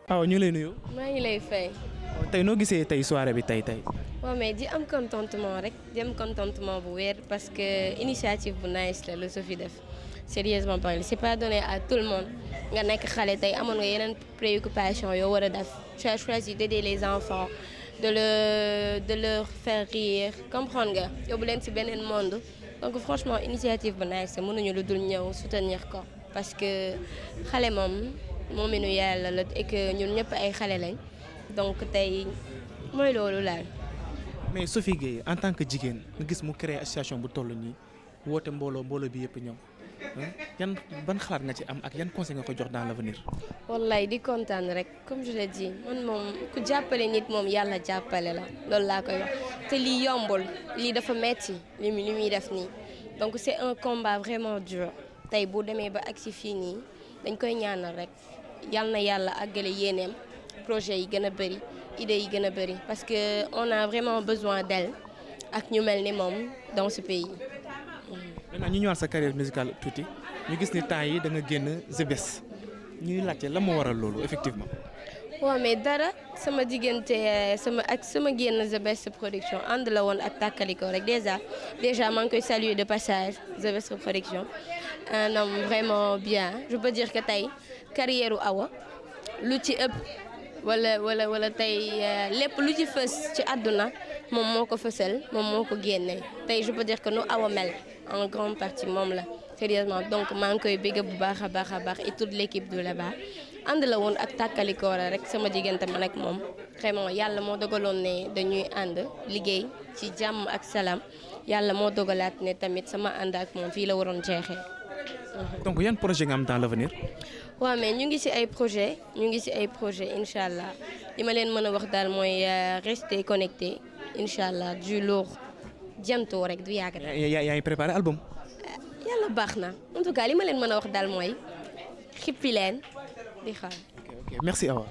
waaw ñu lay nuyu. maa ngi lay fay. tey noo gisee tey soirée bi tey. waaw mais di am contentement rek di am contentement bu wér parce que initiative bu nice la lu Sophie def sérieusement parlé c'est pas donné à tout le monde nga nekk xale tey amoon nga yeneen préoccupation yoo war a def tu as choisi d'aider les enfants de leur faire rire comprendre nga yóbbu leen ci beneen monde donc franchement initiative bu nice mënuñu lu dul ñëw soutenir ko parce que xale moom moominu yàlla la et que ñun ñëpp ay xale lañ donc tey mooy loolu laal. mais Sophie Gueye en tant que jigéen nga gis mu créer association bu toll nii woote mbooloo bi yëpp ñëw yan ban xalaat nga ci am ak yan conseil nga ko jox dans l'avenir. wallaay di kontaan rek comme je l'ai dit man moom ku jàppale nit moom yàlla jàppale la loolu laa koy wax te lii yombul lii dafa metti li muy def nii donc c'est un combat vraiment dur tey bu demee ba agsi fii nii dañ koy ñaanal rek yal na yàlla àggale yéeneem projet yi gën a bëri idées yi gën a bëri parce que on a vraiment besoin d'elle ak ñu mel ni moom dans ce pays. maintenant ñu ñëwaat sa carrière musicale tuuti ñu gis ni temps yi da nga génn The Best ñuy laajte la moo waral loolu effectivement. waaw mais dara sama diggante sama génn The Best Production ànd la woon ak tàkkaliko rek déjà maa ngi koy saluer de passage The Best Production un homme vraiment bien je peux dire que tey carrière u Awa lu ci ëpp wala tey lépp lu ci fës ci àdduna moom moo ko fësal moom moo ko génne tey je peux dire que nu Awa mel en grande partie moom la sérieusement donc maa ngi koy bégg bu baax a baax et toute l'équipe de là-bas ànd la woon ak tàkkalikoora rek sama diggante man ak moom vraiment yàlla moo dogaloon ne dañuy ànd liggéey ci jàmm ak salaam yàlla moo dogalaat ne tamit sama ànd ak moom fii la waroon jeexee. donc yan projet nga am dans l'avenir. waaw mais ñu ngi ci ay projet incha allah li ma leen mën a wax daal mooy rester connecté incha allah du lourd jantoo rek du yàgg. yaa ngi préparé album. yàlla baax na en tout cas li ma leen mën a wax daal mooy xippi leen di xaar. ok merci Awa.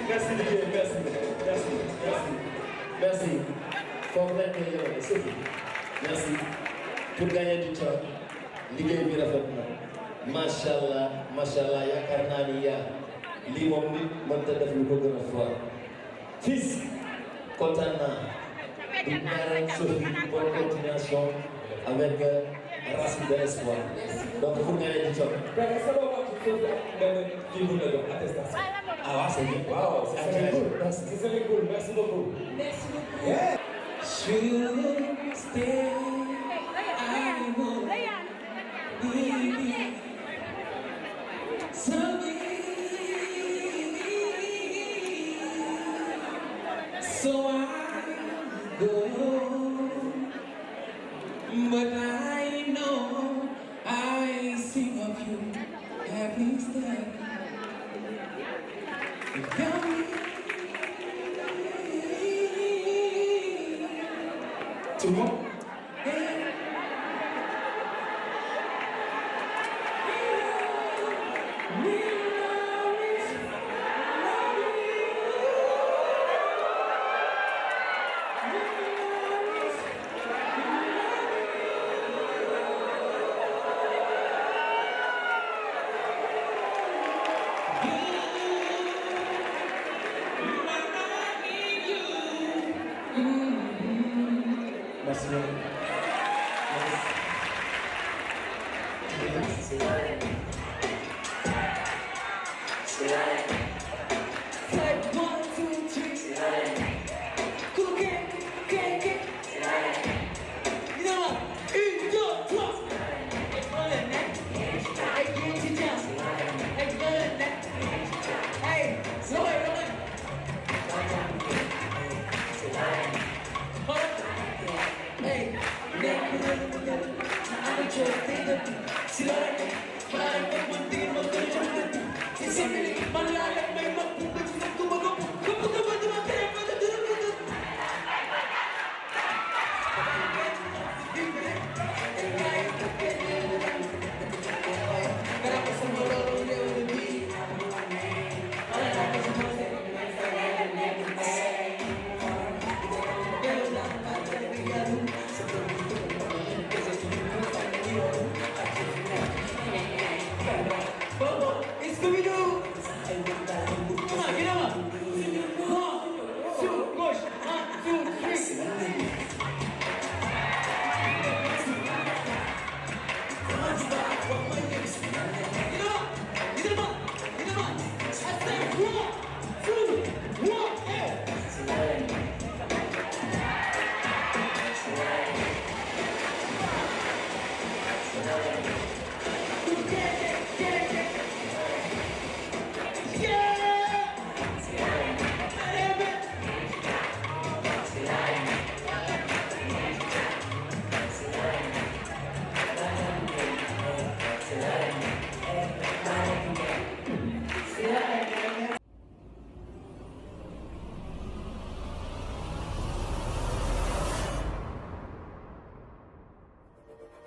merci Didier, merci. Foofu lañ koy yemale Sophie merci pour gagner du temps liggéey bi rafet na macha allah yaakaar naa ni lii moom nit mënta def lu ko gën a fort fils kontaan naa di ñaanal Sophie bonne continuation avec Racine de l'espoir donc pour gagner du temps. Ah ouais, c'est bien. Wow, c'est cool. C'est cool. Merci beaucoup. Merci beaucoup. Yeah. Should stay, I won't leave. So I go, but I know I sing of you every step. Tout le monde? Merci. Merci.